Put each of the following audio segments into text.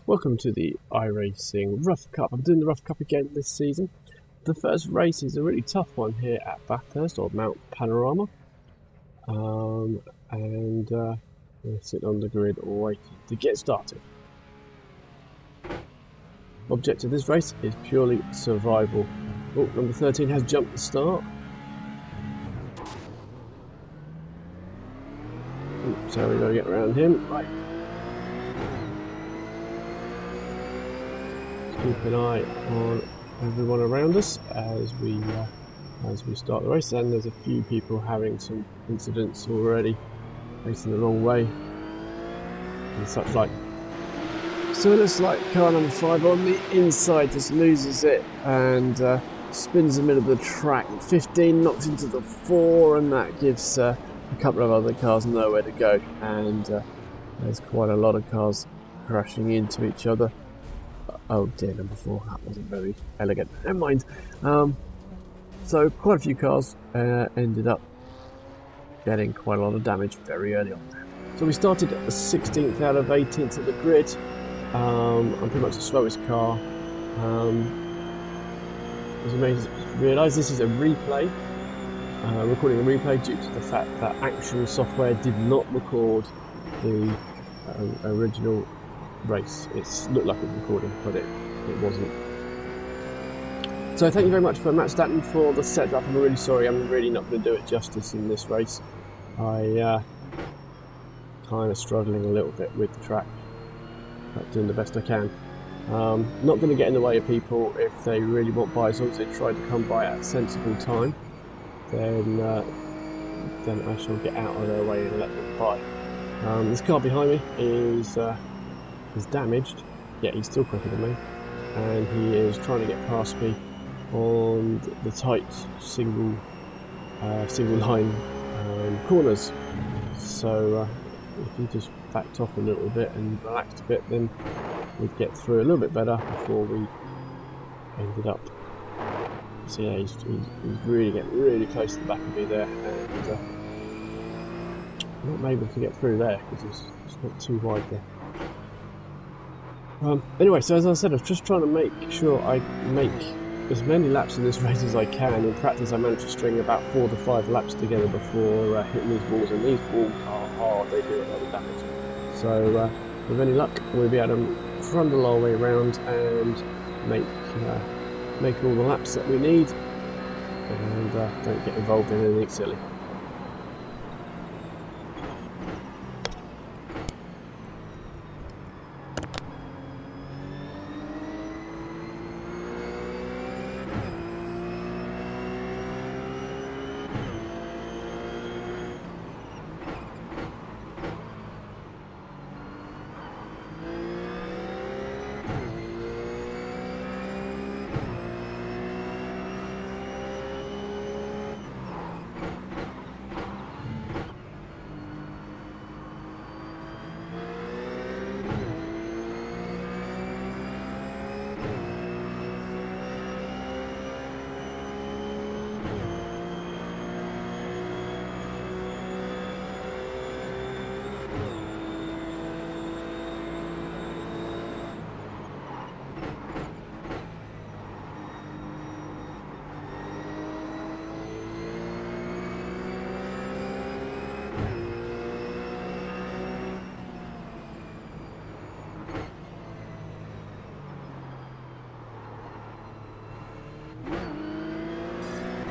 Welcome to the Iracing RUF Cup. I'm doing the RUF Cup again this season. The first race is a really tough one here at Bathurst, or Mount Panorama. We're sitting on the grid waiting to get started. Objective of this race is purely survival. Oh, number 13 has jumped the start. So we've got to get around him. Right. Keep an eye on everyone around us as we start the race, and there's a few people having some incidents already, racing the wrong way and such like. So it looks like car number 5 on the inside just loses it and spins in the middle of the track. 15 knocks into the 4, and that gives a couple of other cars nowhere to go, and there's quite a lot of cars crashing into each other. Oh dear, number 4, that wasn't very elegant. Never mind. So quite a few cars ended up getting quite a lot of damage very early on. So we started at the 16th out of 18th of the grid. I'm pretty much the slowest car. As you may realise, this is a replay. Recording a replay due to the fact that actual software did not record the original race. It looked like it was recording, but it wasn't. So thank you very much for Matt Stanton for the setup. I'm really sorry, I'm really not going to do it justice in this race. I kind of struggling a little bit with the track, but doing the best I can. Not going to get in the way of people if they really want by, as long as they try to come by at a sensible time. Then I shall get out of their way and let them by. This car behind me is damaged, yet he's still quicker than me, and he is trying to get past me on the tight single line corners. So if he just backed off a little bit and relaxed a bit, then we'd get through a little bit better before we ended up. So yeah, he's really getting really close to the back of me there, and I'm not able to get through there because it's not too wide there. Anyway, so as I said, I was just trying to make sure I make as many laps in this race as I can. In practice, I managed to string about 4 to 5 laps together before hitting these walls, and these walls are hard, they do a lot of damage. So with any luck, we'll be able to trundle our way around and make all the laps that we need, and don't get involved in anything silly.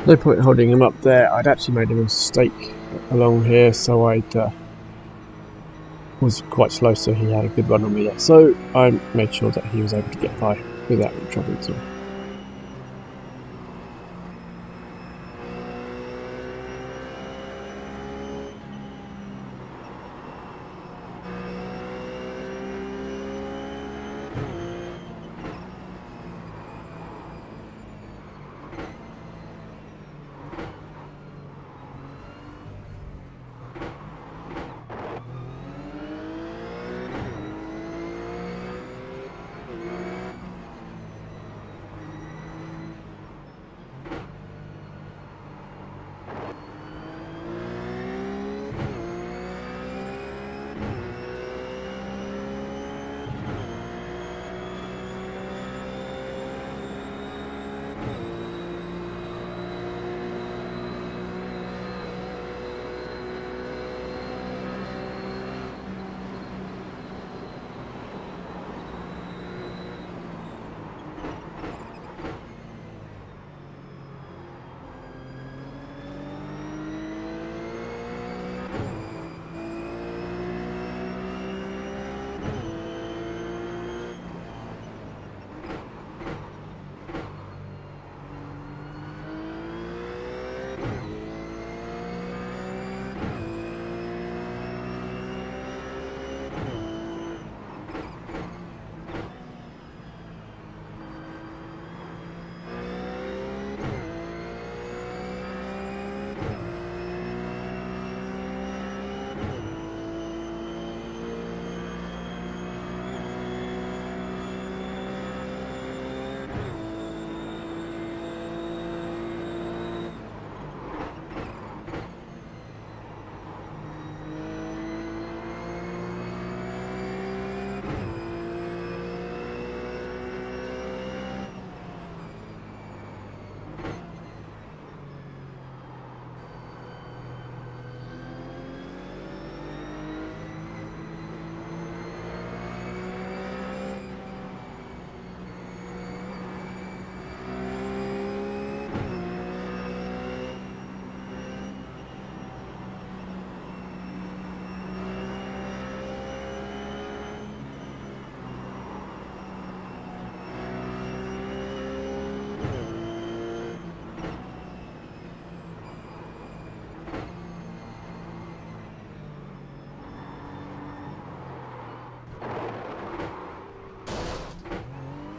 No point holding him up there. I'd actually made a mistake along here, so I was quite slow, so he had a good run on me there. So I made sure that he was able to get by without any trouble at all.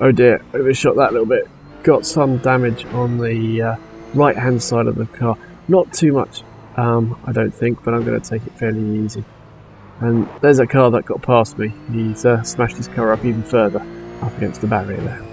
Oh dear, overshot that a little bit. Got some damage on the right hand side of the car. Not too much, I don't think, but I'm going to take it fairly easy. And there's a car that got past me. He's smashed his car up even further, up against the barrier there.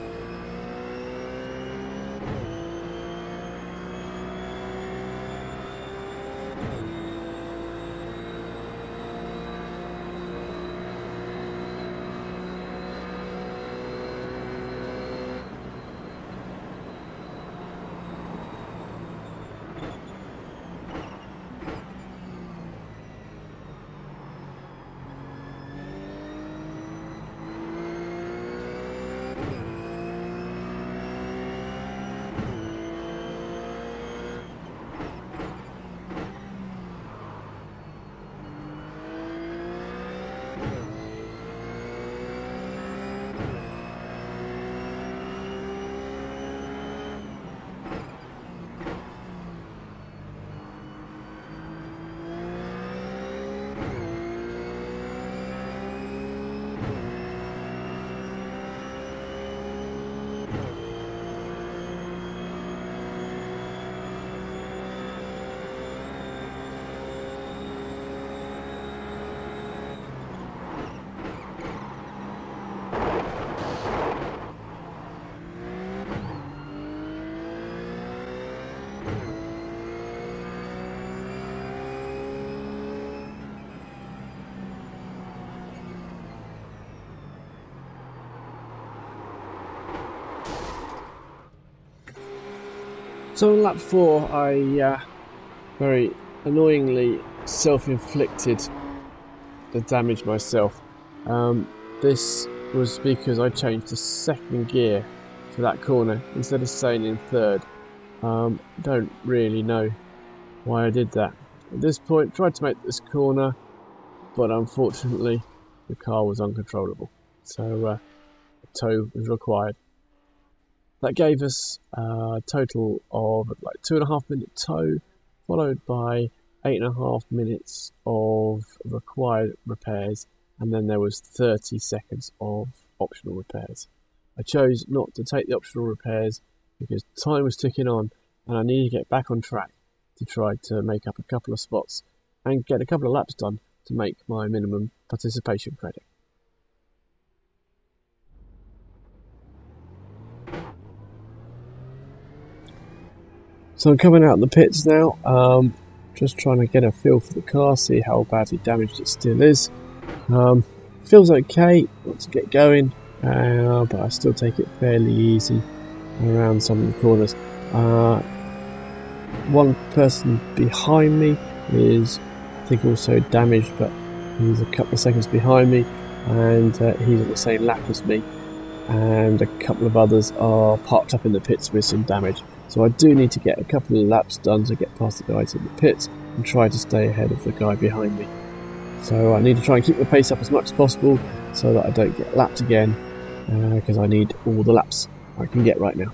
So on lap 4, I very annoyingly self-inflicted the damage myself. This was because I changed to second gear for that corner instead of staying in third. Don't really know why I did that. At this point, tried to make this corner, but unfortunately the car was uncontrollable, so a tow was required. That gave us a total of like 2.5 minute tow, followed by 8.5 minutes of required repairs, and then there was 30 seconds of optional repairs. I chose not to take the optional repairs because time was ticking on and I needed to get back on track to try to make up a couple of spots and get a couple of laps done to make my minimum participation credit. So I'm coming out of the pits now, just trying to get a feel for the car, see how badly damaged it still is. Feels okay, want to get going, but I still take it fairly easy around some of the corners. One person behind me is, I think, also damaged, but he's a couple of seconds behind me, and he's on the same lap as me, and a couple of others are parked up in the pits with some damage. So I do need to get a couple of laps done to get past the guys in the pits and try to stay ahead of the guy behind me. So I need to try and keep the pace up as much as possible so that I don't get lapped again, because I need all the laps I can get right now.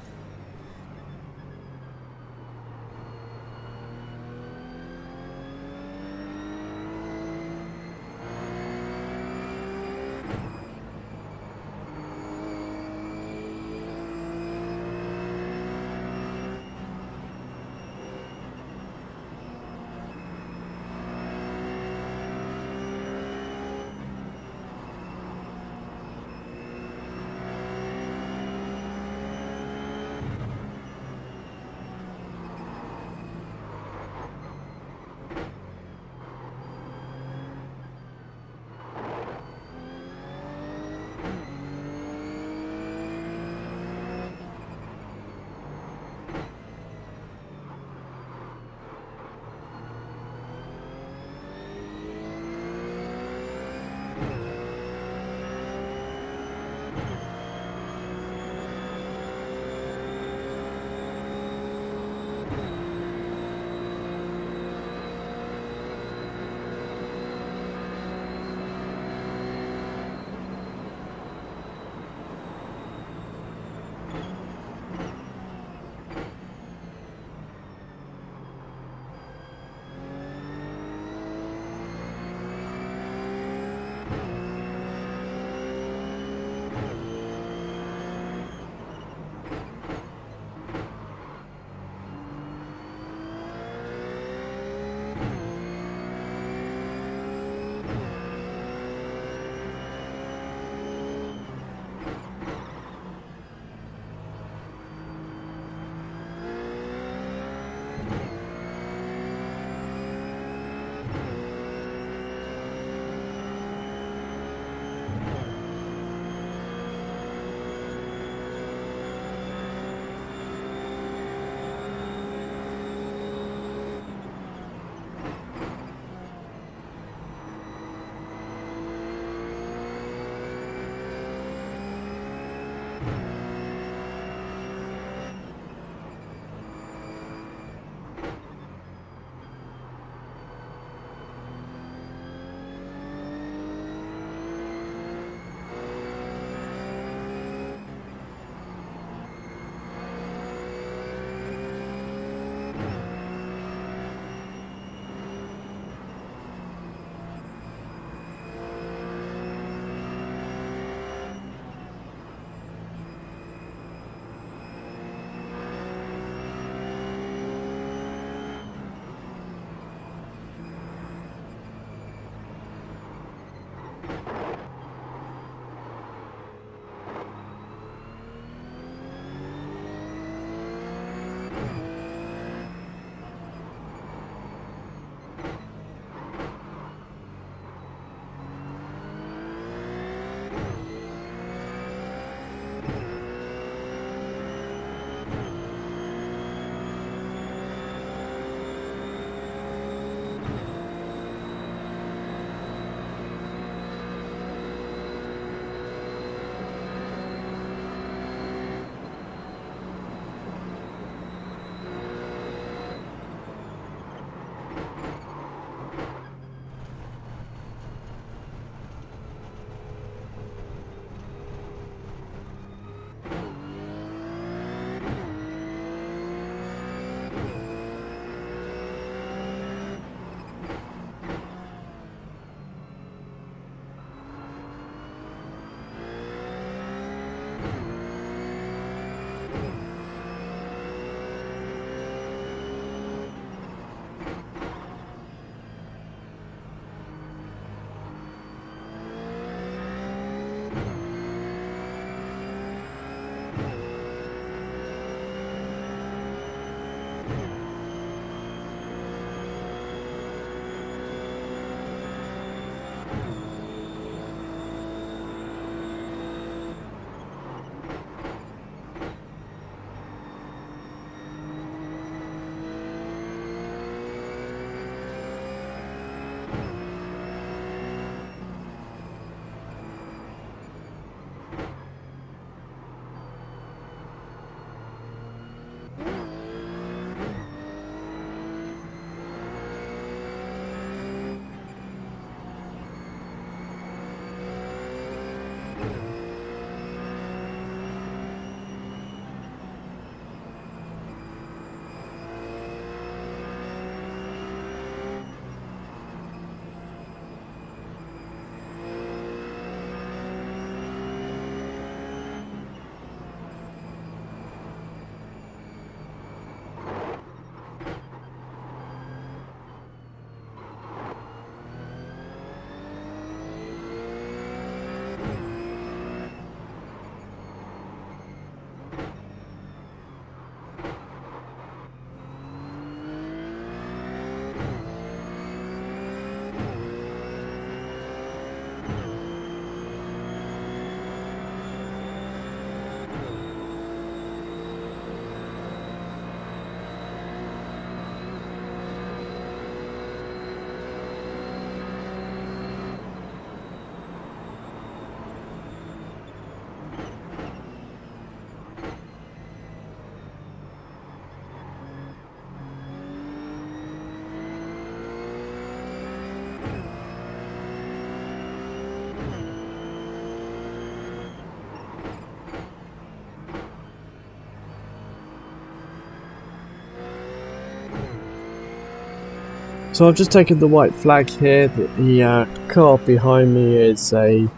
So I've just taken the white flag here. The car behind me is the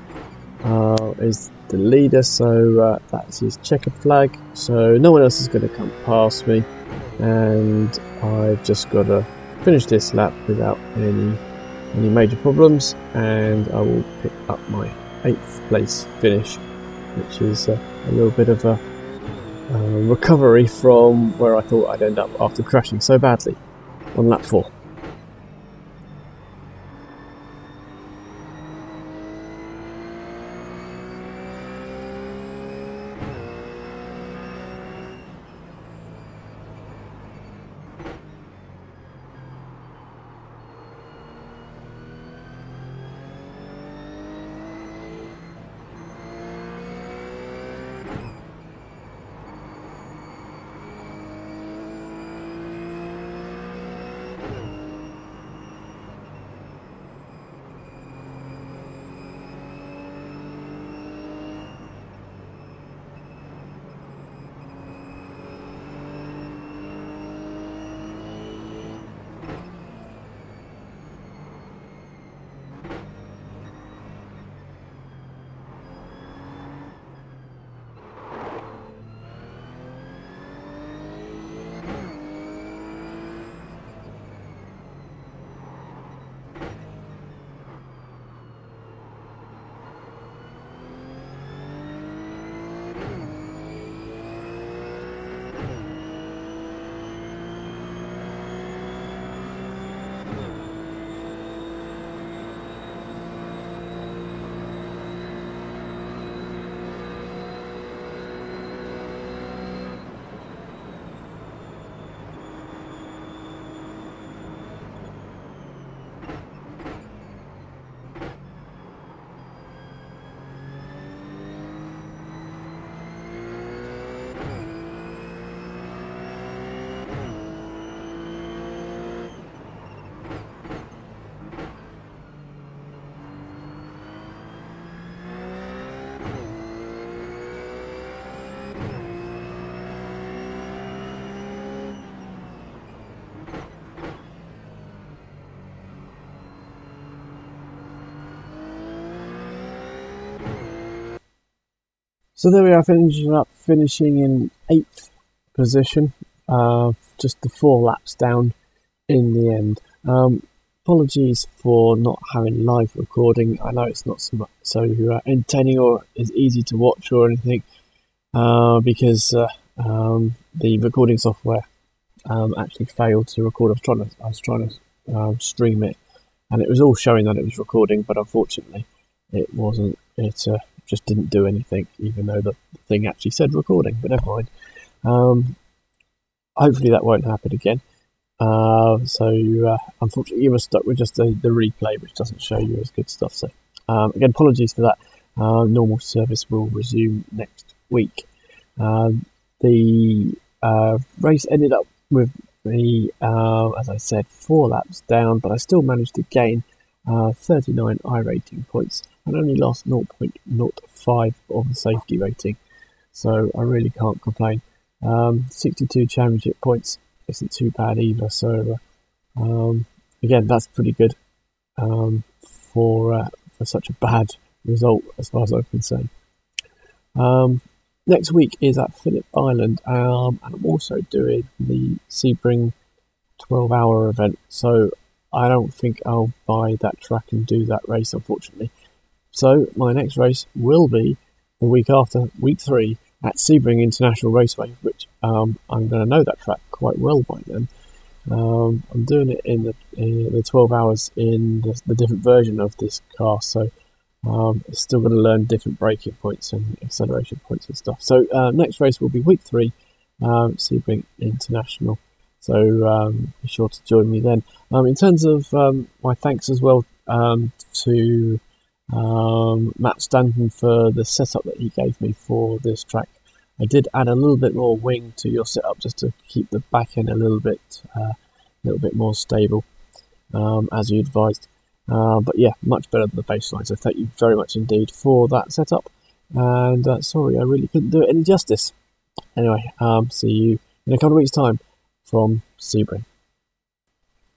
leader, so that's his checkered flag. So no one else is going to come past me, and I've just got to finish this lap without any major problems, and I will pick up my 8th place finish, which is a little bit of a recovery from where I thought I'd end up after crashing so badly on lap 4. So there we are, finishing in 8th position, just the 4 laps down in the end. Apologies for not having live recording. I know it's not so entertaining or as easy to watch or anything, because the recording software actually failed to record. I was trying to stream it, and it was all showing that it was recording, but unfortunately it wasn't. It just didn't do anything, even though the thing actually said recording, but never mind. Hopefully that won't happen again. So unfortunately you were stuck with just the replay, which doesn't show you as good stuff. So again, apologies for that. Normal service will resume next week. The race ended up with me, as I said, 4 laps down, but I still managed to gain 39 iRating points. and only lost 0.05 of the safety rating, so I really can't complain. 62 championship points isn't too bad either, so again, that's pretty good for such a bad result as far as I'm concerned. Next week is at Phillip Island, and I'm also doing the Sebring 12-hour event, so I don't think I'll buy that track and do that race, unfortunately. So my next race will be the week after, week 3, at Sebring International Raceway, which I'm going to know that track quite well by then. I'm doing it in the 12 hours in the different version of this car, so it's still going to learn different braking points and acceleration points and stuff. So next race will be week 3, Sebring International. So be sure to join me then. In terms of my thanks as well to Matt Stanton for the setup that he gave me for this track. I did add a little bit more wing to your setup just to keep the back end a little bit more stable, as you advised. But yeah, much better than the baseline. So thank you very much indeed for that setup. And sorry, I really couldn't do it any justice. Anyway, see you in a couple of weeks' time from Sebring.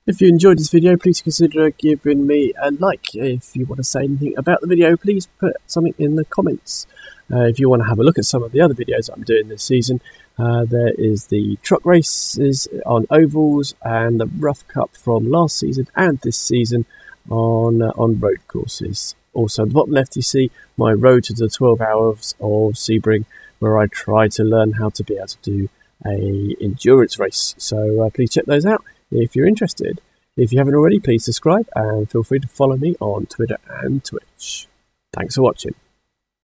If you enjoyed this video, please consider giving me a like. If you want to say anything about the video, please put something in the comments. If you want to have a look at some of the other videos I'm doing this season, there is the truck races on ovals and the RUF Cup from last season and this season on road courses. Also, at the bottom left you see my road to the 12 hours of Sebring, where I try to learn how to be able to do a endurance race. So please check those out if you're interested. If you haven't already, please subscribe and feel free to follow me on Twitter and Twitch. Thanks for watching.